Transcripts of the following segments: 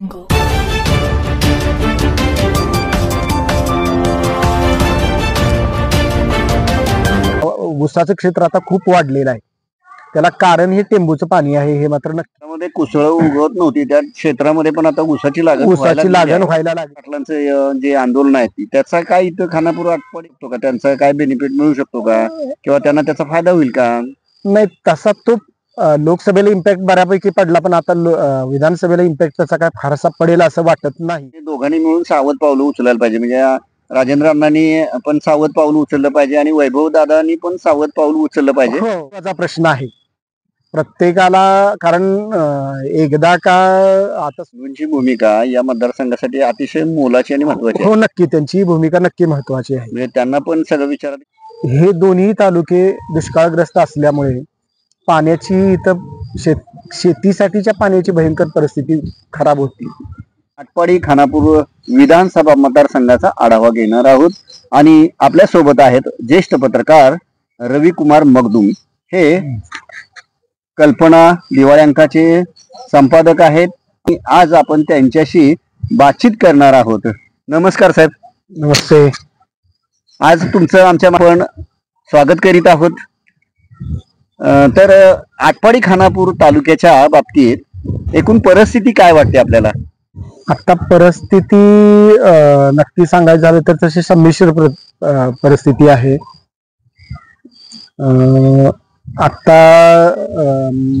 ऊसाचं क्षेत्र आता खूप वाढलेलं आहे. त्याला कारण हे टेंबूचं पाणी आहे, हे मात्र नक्की. कुसळ उगवत नव्हती त्या क्षेत्रामध्ये, पण आता ऊसाची लागण व्हायला लागली. पाटलांचं जे आंदोलन आहे त्याचा काय इथं खानापूर आटपाडी शकतो का? त्यांचा काय बेनिफिट मिळू शकतो का, किंवा त्यांना त्याचा फायदा होईल का? नाही, तसा तो लोकसभेला इम्पॅक्ट बऱ्यापैकी पडला, पण आता विधानसभेला इम्पॅक्ट त्याचा काय फारसा पडेल असं वाटत नाही. दोघांनी मिळून सावध पावलं उचलायला पाहिजे. म्हणजे राजेंद्र अण्णांनी पण सावध पाऊल उचललं पाहिजे आणि वैभव दादांनी पण सावध पाऊल उचललं पाहिजे. त्याचा प्रश्न आहे प्रत्येकाला, कारण एकदा का आता त्यांची भूमिका या मतदारसंघासाठी अतिशय मोलाची आणि महत्वाची. हो, नक्की त्यांची भूमिका नक्की महत्वाची आहे. म्हणजे त्यांना पण सगळं विचारात. हे दोन्ही तालुके दुष्काळग्रस्त असल्यामुळे पाण्याची इथं शेतीसाठीच्या पाण्याची भयंकर परिस्थिती खराब होती. आटपाडी खानापूर विधानसभा मतदारसंघाचा आढावा घेणार आहोत आणि आपल्या सोबत आहेत ज्येष्ठ पत्रकार रविकुमार मगदुम. हे कल्पना दिवाळ्यांकाचे संपादक आहेत. आज आपण त्यांच्याशी बातचीत करणार आहोत. नमस्कार साहेब. नमस्ते. आज तुमचं आमच्या आपण स्वागत करीत आहोत. तर आटपाडी खानापूर तालुक्याच्या बाबतीत एकूण परिस्थिती काय वाटते आपल्याला? आता परिस्थिती नक्की सांगायचं झालं तर तशी संमिश्र परिस्थिती आहे. आता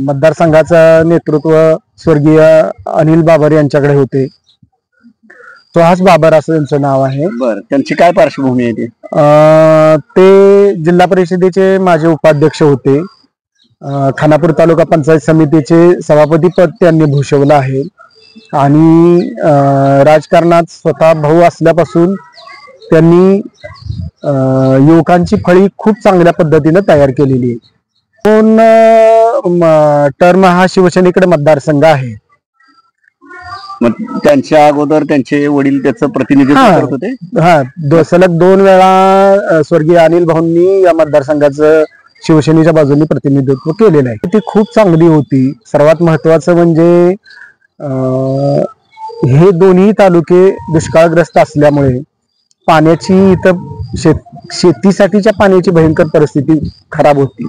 मतदारसंघाचं नेतृत्व स्वर्गीय अनिल बाबर यांच्याकडे होते. सुहास बाबर असं त्यांचं नाव आहे. बरं, त्यांची काय पार्श्वभूमी आहे? ते जिल्हा परिषदेचे माजी उपाध्यक्ष होते. खानापूर तालुका पंचायत समितीचे सभापती पद त्यांनी भूषवलं आहे आणि राजकारणात स्वतः भाऊ असल्यापासून त्यांनी युवकांची फळी खूप चांगल्या पद्धतीने तयार केलेली आहे. टर्म हा शिवसेनेकडे मतदारसंघ आहे. मग त्यांच्या अगोदर त्यांचे वडील त्याचं प्रतिनिधित्व करत होते. सलग 2 वेळा स्वर्गीय अनिल भाऊंनी या मतदारसंघाचं शिवसेनेच्या बाजूने प्रतिनिधित्व केलेलं आहे. ती खूप चांगली होती. सर्वात महत्वाचं म्हणजे हे दोन्ही तालुके दुष्काळग्रस्त असल्यामुळे पाण्याची इथं शेतीसाठीच्या पाण्याची भयंकर परिस्थिती खराब होती.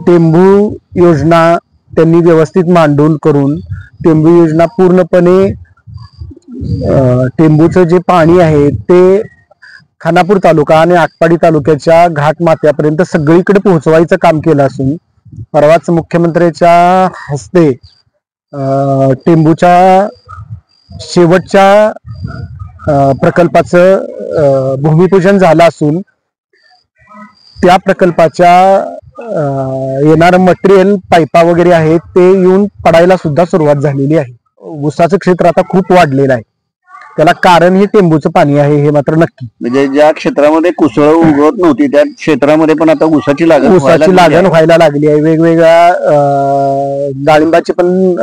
टेंबू योजना त्यांनी व्यवस्थित मांडून करून टेंबू योजना पूर्णपणे टेंबूचं जे पाणी आहे ते खानापूर तालुका आणि आटपाडी तालुक्याच्या घाटमाथ्यापर्यंत सगळीकडे पोहोचवायचं काम केलं असून परवाच मुख्यमंत्र्यांच्या हस्ते टेंबूच्या शेवटच्या प्रकल्पाचं भूमिपूजन झालं असून त्या प्रकल्पाच्या येणारं मटेरियल पाईपा वगैरे आहेत ते येऊन पडायला सुद्धा सुरुवात झालेली आहे. ऊसाचं क्षेत्र आता खूप वाढलेलं आहे. त्याला कारण हे टेंबूचं पाणी आहे, हे मात्र नक्की. म्हणजे ज्या क्षेत्रामध्ये कुसळ उगवत नव्हती त्या क्षेत्रामध्ये पण आता ऊसाची लागण व्हायला लागली आहे. वेगवेगळ्या डाळिंबाची पण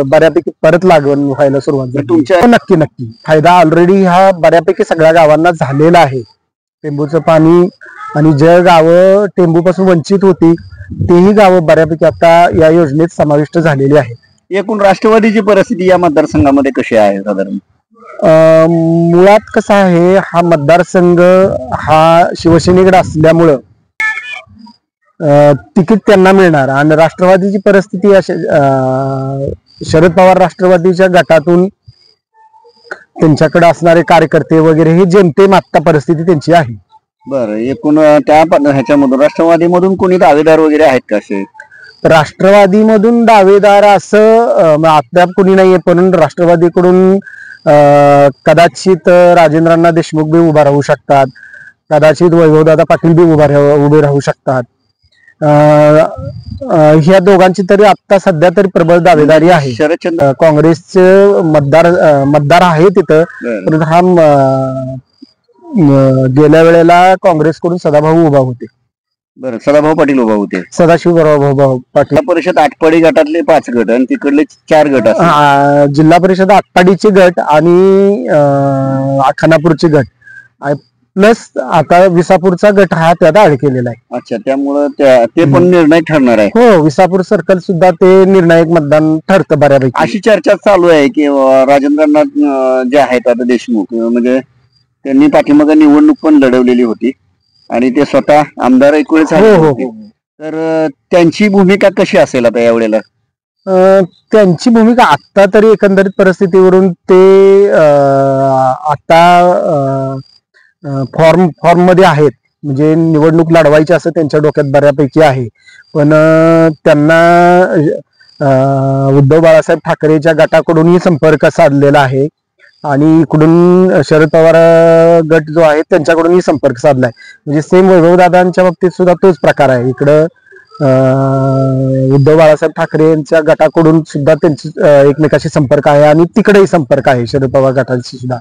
बऱ्यापैकी परत लागवड व्हायला सुरुवात झाली. तुमच्या नक्की फायदा ऑलरेडी हा बऱ्यापैकी सगळ्या गावांना झालेला आहे. टेंबूचं पाणी आणि जे गावं टेंबूपासून वंचित होती तेही गावं बऱ्यापैकी आता या योजनेत समाविष्ट झालेली आहेत. एकूण राष्ट्रवादीची परिस्थिती या मतदारसंघामध्ये कशी आहे साधारण? मुळात कसं आहे, हा मतदारसंघ हा शिवसेनेकडे असल्यामुळं तिकीट त्यांना मिळणार आणि राष्ट्रवादीची परिस्थिती शरद पवार राष्ट्रवादीच्या गटातून त्यांच्याकडे असणारे कार्यकर्ते वगैरे हे जेमतेम आत्ता परिस्थिती त्यांची आहे. बरं, एकूण त्या ह्याच्यामधून राष्ट्रवादीमधून कोणी दावेदार वगैरे आहेत का? असे राष्ट्रवादीमधून दावेदार असं अद्याप कोणी नाहीये, पण राष्ट्रवादीकडून कदाचित राजेंद्र देशमुख बी उभा राहू शकतात, कदाचित वैभवदादा पाटील बी उभे राहू शकतात. ह्या दोघांची तरी आता सध्या तरी प्रबळ दावेदारी आहे. शरदचंद्र काँग्रेसचे मतदार आहे तिथं, परंतु हा गेल्या वेळेला काँग्रेसकडून सदाभाऊ उभा होते. बरं, सदाभाऊ पाटील उभा होते. सदाशिवराव पाटील. परिषद आटपाडी गटातले 5 गट आणि तिकडले 4 गट. जिल्हा परिषद आटपाडीचे गट आणि खानापूरचे गट प्लस आता विसापूरचा गट हा त्यात ऍड केलेला आहे. अच्छा, त्यामुळं ते पण निर्णय ठरणार आहे. हो, विसापूर सर्कल सुद्धा ते निर्णायक मतदान ठरतं बऱ्यापैकी. अशी चर्चा चालू आहे की राजेंद्रनाथ जे आहेत आता देशमुख, म्हणजे त्यांनी पाठीमागे निवडणूक पण लढवलेली होती आणि ते स्वतः आमदार एकवेळ झाले होते. तर त्यांची भूमिका कशी असेल आता यावेळेला? त्यांची भूमिका आता तरी एकंदरीत परिस्थितीवरून ते आता फॉर्म मध्ये आहेत, म्हणजे निवडणूक लढवायची असं त्यांच्या डोक्यात बऱ्यापैकी आहे. पण त्यांना उद्धव बाळासाहेब ठाकरेच्या गटाकडूनही संपर्क साधलेला आहे आणि इकडून शरद पवार गट जो आहे त्यांच्याकडूनही संपर्क साधलाय. म्हणजे सेम वैभवदादांच्या बाबतीत सुद्धा तोच प्रकार आहे. इकडं उद्धव बाळासाहेब ठाकरे यांच्या गटाकडून सुद्धा त्यांची एकमेकाशी संपर्क आहे आणि तिकडेही संपर्क आहे शरद पवार गटाशी सुद्धा.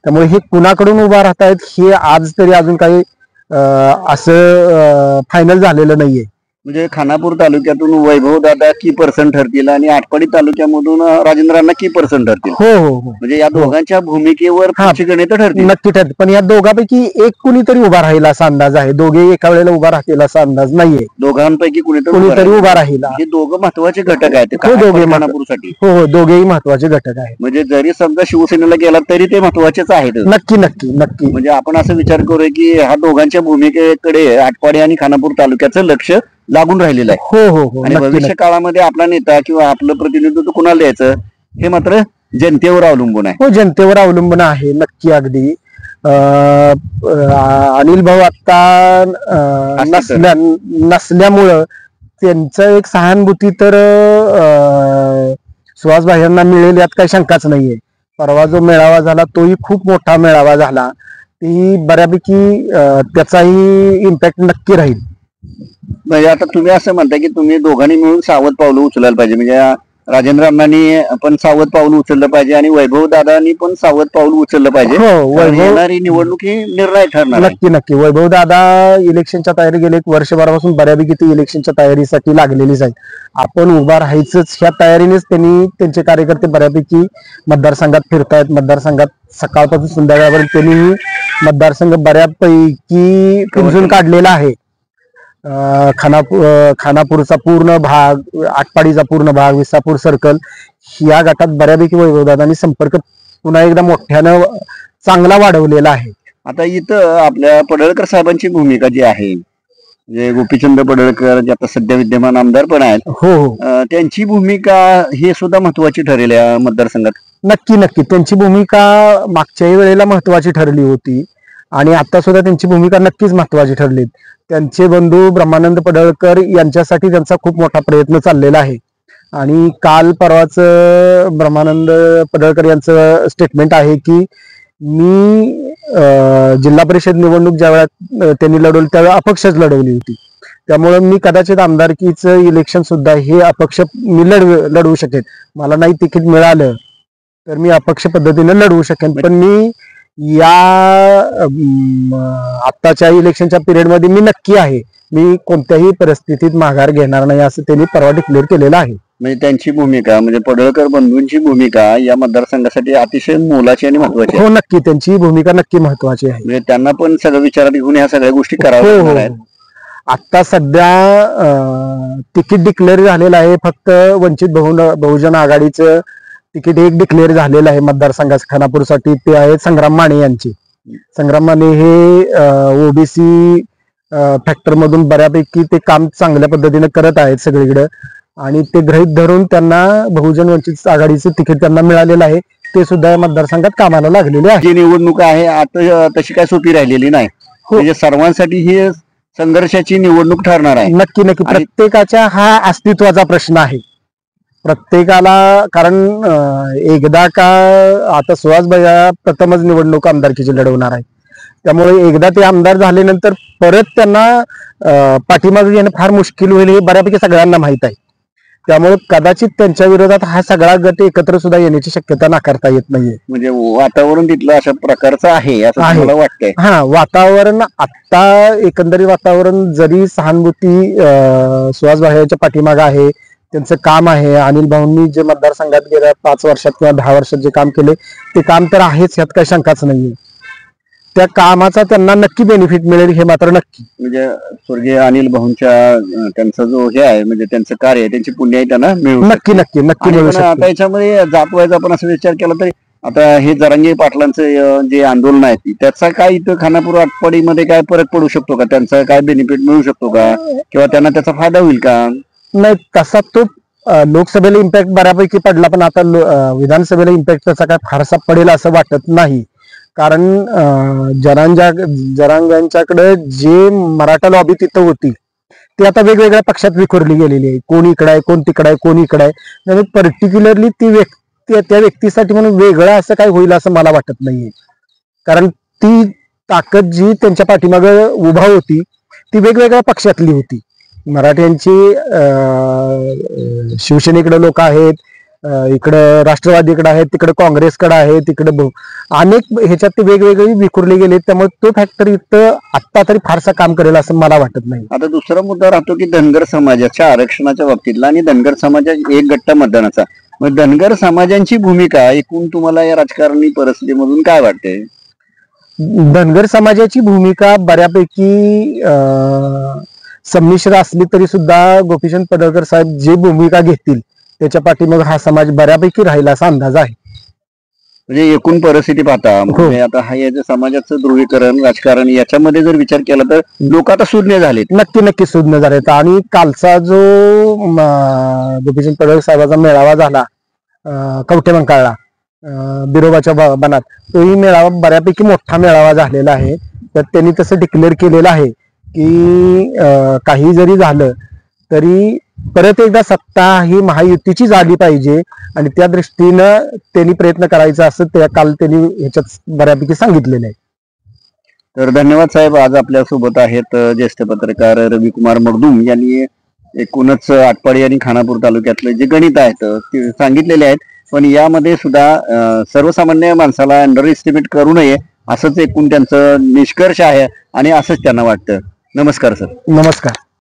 त्यामुळे हे कुणाकडून उभा राहतायत हे आज तरी अजून काही असं फायनल झालेलं नाहीये. म्हणजे खानापूर तालुक्यातून वैभवदादा की पर्सन ठरतील आणि आटपाडी तालुक्यामधून राजेंद्रांना की पर्सन ठरतील. हो हो हो, म्हणजे या दोघांच्या भूमिकेवर गणित ठरतील. नक्की ठरतील. पण या दोघांपैकी एक कुणीतरी उभा राहील असा अंदाज आहे. दोघे एका वेळेला उभा राहतील असा अंदाज नाहीये. दोघांपैकी कुणीतरी उभा राहील. हे दोघं महत्वाचे घटक आहेत खानापूरसाठी. हो हो, दोघेही महत्वाचे घटक आहेत. म्हणजे जरी समजा शिवसेनेला गेला तरी ते महत्वाचेच आहेत. नक्की नक्की नक्की. म्हणजे आपण असं विचार करूया की ह्या दोघांच्या भूमिकेकडे आटपाडी आणि खानापूर तालुक्याचं लक्ष लागून राहिलेलं आहे. हो हो हो. आणि भविष्य काळामध्ये आपला नेता किंवा आपलं प्रतिनिधित्व कुणाला द्यायचं हे मात्र जनतेवर अवलंबून आहे. हो, जनतेवर अवलंबून आहे. नक्की अगदी. अनिल भाऊ आता नसल्यामुळं त्यांचं एक सहानुभूती तर सुहास भाईंना मिळेल यात काही शंकाच नाहीये. परवा जो मेळावा झाला तोही खूप मोठा मेळावा झाला. ती बऱ्यापैकी त्याचाही इम्पॅक्ट नक्की राहील. म्हणजे आता तुम्ही असं म्हणताय की तुम्ही दोघांनी मिळून सावध पावलं उचलायला पाहिजे. म्हणजे राजेंद्र अण्णांनी पण सावध पाऊल उचललं पाहिजे आणि वैभव दादांनी पण सावध पाऊल उचललं पाहिजे. येणारी निवडणूक ही निर्णय ठरणार. नक्की नक्की. वैभव दादा इलेक्शनच्या तयारी गेले एक वर्षभरापासून बऱ्यापैकी ती इलेक्शनच्या तयारीसाठी लागलेलीच आहेत. आपण उभा राहायचंच ह्या तयारीनेच त्यांनी त्यांचे कार्यकर्ते बऱ्यापैकी मतदारसंघात फिरतायत. मतदारसंघात सकाळपासून संध्याकाळपर्यंत त्यांनी मतदारसंघ बऱ्यापैकी पिंजून काढलेला आहे. खानापूरचा पूर्ण भाग, आटपाडीचा पूर्ण भाग, विसापूर सर्कल या गटात बऱ्यापैकी वैभवदादांनी संपर्क पुन्हा एकदा मोठ्यानं चांगला वाढवलेला आहे. आता इथं आपल्या पडळकर साहेबांची भूमिका जी आहे, जे गोपीचंद पडळकर जे आता सध्या विद्यमान आमदार पण आहेत, हो, त्यांची भूमिका ही सुद्धा महत्वाची ठरेल या मतदारसंघात. नक्की नक्की. त्यांची भूमिका मागच्याही वेळेला महत्वाची ठरली होती आणि आता सुद्धा त्यांची भूमिका नक्कीच महत्वाची ठरली. त्यांचे बंधू ब्रह्मानंद पडळकर यांच्यासाठी त्यांचा खूप मोठा प्रयत्न चाललेला आहे आणि काल परवाच ब्रह्मानंद पडळकर यांचं स्टेटमेंट आहे की मी जिल्हा परिषद निवडणूक ज्या वेळात त्यांनी लढवली त्यावेळेला अपक्षच लढवली होती. त्यामुळे मी कदाचित आमदारकीचं इलेक्शन सुद्धा हे अपक्ष मी लढवू शकेन. मला नाही तिकीट मिळालं तर मी अपक्ष पद्धतीने लढवू शकेन. पण मी या आत्ताच्या इलेक्शनच्या पिरियडमध्ये मी नक्की आहे. मी कोणत्याही परिस्थितीत माघार घेणार नाही असं त्यांनी परवा डिक्लेअर केलेलं आहे. म्हणजे त्यांची भूमिका, म्हणजे पडळकर बंधूंची भूमिका या मतदारसंघासाठी अतिशय मोलाची आणि महत्वाची. हो, नक्की. त्यांची भूमिका नक्की महत्वाची आहे. म्हणजे त्यांना पण सगळं विचारात घेऊन ह्या सगळ्या गोष्टी कराव्या आहेत. आता सध्या तिकीट डिक्लेअर झालेलं आहे. फक्त वंचित बहुजन आघाडीचं तिकीट एक डिक्लेअर झालेलं आहे मतदारसंघाचं खानापूरसाठी. ते आहे संग्राम माने यांचे. संग्राम माने हे ओबीसी फॅक्टर मधून बऱ्यापैकी ते काम चांगल्या पद्धतीने करत आहेत सगळीकडे आणि ते गृहीत धरून त्यांना बहुजन वंचित आघाडीचं तिकीट त्यांना मिळालेलं आहे. ते सुद्धा मतदारसंघात कामाला लागलेले आहे. जी निवडणूक आहे आता तशी काय सोपी राहिलेली नाही. म्हणजे सर्वांसाठी ही संघर्षाची निवडणूक ठरणार आहे. नक्की नक्की. प्रत्येकाच्या हा अस्तित्वाचा प्रश्न आहे प्रत्येकाला. कारण एकदा का आता सुहास भैया प्रथमच निवडणूक आमदारकीची लढवणार आहे. त्यामुळे एकदा ते आमदार झाल्यानंतर परत त्यांना पाठीमागे येणं फार मुश्किल होईल हे बऱ्यापैकी सगळ्यांना माहित आहे. त्यामुळे कदाचित त्यांच्या विरोधात हा सगळा गट एकत्र सुद्धा येण्याची शक्यता नाकारता येत नाहीये. म्हणजे वातावरण तिथलं अशा प्रकारचं आहे असं मला वाटतंय. हा, वातावरण आता एकंदरीत वातावरण जरी सहानुभूती सुहास भैयाच्या पाठीमागे आहे, त्यांचं काम आहे. अनिल भाऊंनी जे मतदारसंघात गेल्या 5 वर्षात किंवा 10 वर्षात जे काम केले ते काम तर आहेच, यात काही शंकाच नाहीये. त्या कामाचा त्यांना नक्की बेनिफिट मिळेल हे मात्र नक्की. म्हणजे स्वर्गीय अनिल भाऊंच्या त्यांचा जो हे आहे म्हणजे त्यांचं कार्य आहे त्यांची पुण्याई त्यांना मिळू नक्की नक्की नक्की आणि मिळू पण आता शकते. याच्यामध्ये जात व्हायचा आपण असं विचार केला तरी आता हे जरांगे पाटलांचं जे आंदोलन आहे त्याचा काय इथं खानापूर आटपाडीमध्ये काय फरक पडू शकतो का, त्यांचा काय बेनिफिट मिळू शकतो का किंवा त्यांना त्याचा फायदा होईल का? नाही, तसा तो लोकसभेला इम्पॅक्ट बऱ्यापैकी पडला, पण आता विधानसभेला इम्पॅक्ट त्याचा काय फारसा पडेल असं वाटत नाही. कारण जरांग्यांच्याकडे जे मराठा लॉबी तिथं होती ती आता वेगवेगळ्या पक्षात विखुरली गेलेली आहे. कोण इकडे आहे, कोण तिकडे आहे, कोण इकडे आहे. त्यामुळे पर्टिक्युलरली त्या व्यक्तीसाठी म्हणून वेगळं असं काय होईल असं मला वाटत नाहीये. कारण ती ताकद जी त्यांच्या पाठीमागे उभा होती ती वेगवेगळ्या पक्षातली होती. मराठ्यांची शिवसेनेकडे लोक आहेत, इकडं राष्ट्रवादीकडे आहेत, तिकडे काँग्रेसकडे आहेत, तिकडे अनेक ह्याच्यात ते वेगवेगळी विखुरले गेले. त्यामुळे तो फॅक्टर इथं आत्ता तरी फारसा काम करेल असं मला वाटत नाही. आता दुसरा मुद्दा राहतो की धनगर समाजाच्या आरक्षणाच्या बाबतीतला आणि धनगर समाजाच्या एक गट्टा मतदानाचा. मग धनगर समाजांची भूमिका एकूण तुम्हाला या राजकारणी परिस्थितीमधून काय वाटते? धनगर समाजाची भूमिका बऱ्यापैकी संमिश्र असली तरी सुद्धा गोपीचंद पडळकर साहेब जी भूमिका घेतील त्याच्या पाठीमाग हा समाज बऱ्यापैकी राहील असा अंदाज आहे. म्हणजे एकूण परिस्थिती पाहता म्हणजे आता हा याच्या समाजाचं ध्रुवीकरण राजकारण याच्यामध्ये जर विचार केला तर लोक आता सुज्ञ झालेत. नक्की नक्की सुज्ञ झालेत. आणि कालचा जो गोपीचंद पडळकर साहेबांचा मेळावा झाला कवठेमंकाळला बिरोबाच्या बनात, तोही मेळावा बऱ्यापैकी मोठा मेळावा झालेला आहे. तर त्यांनी तसं डिक्लेअर केलेलं आहे की काही जरी झालं तरी परत एकदा सत्ता ही महायुतीची झाली पाहिजे आणि त्या दृष्टीनं त्यांनी प्रयत्न करायचा असं त्या काल त्यांनी ह्याच्यात बऱ्यापैकी सांगितलेलं आहे. तर धन्यवाद साहेब. आज आपल्या सोबत आहेत ज्येष्ठ पत्रकार रविकुमार मगदूम यांनी एकूणच आटपाडी आणि खानापूर तालुक्यातले जे गणित आहेत ते सांगितलेले आहेत. पण यामध्ये सुद्धा सर्वसामान्य माणसाला अंडर एस्टिमेट करू नये असंच एकूण त्यांचं निष्कर्ष आहे आणि असंच त्यांना वाटतं. नमस्कार सर. नमस्कार.